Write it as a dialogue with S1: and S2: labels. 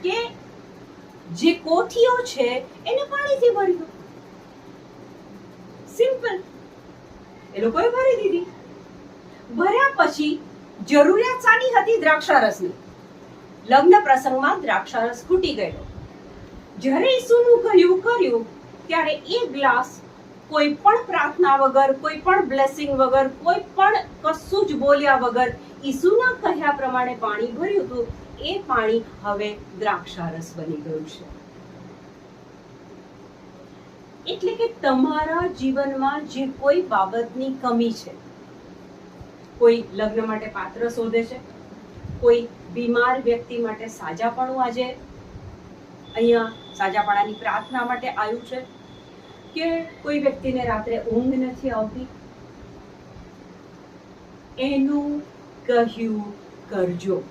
S1: કે જે કોઠીઓ છે એને પાણીથી ભરી દો. સિમ્પલ. એ લોકોએ ભરી દીધી. ભર્યા પછી જરૂરિયાત શાની હતી? દ્રાક્ષારસની. લગ્ન પ્રસંગમાં દ્રાક્ષારસ ખૂટી ગયો. જ્યારે ઈસુનું કહ્યું કર્યું ત્યારે એક ગ્લાસ કોઈ પણ પ્રાર્થના વગર, કોઈ પણ બ્લેસિંગ વગર, કોઈ પણ કશું જ બોલ્યા વગર ઈસુના કહ્યા પ્રમાણે પાણી ભર્યું હતું. એ પાણી હવે દ્રાક્ષારસ બની ગયું છે. એટલે કે તમારા જીવનમાં જે કોઈ બાબતની કમી છે, કોઈ લગ્ન માટે પાત્ર શોધે છે, કોઈ બીમાર વ્યક્તિ માટે સાજાપણું આજે અહીંયા સાજાપણાની પ્રાર્થના માટે આવ્યું છે, કે કોઈ વ્યક્તિને રાત્રે ઊંઘ નથી આવતી, એનું કહ્યું કરજો.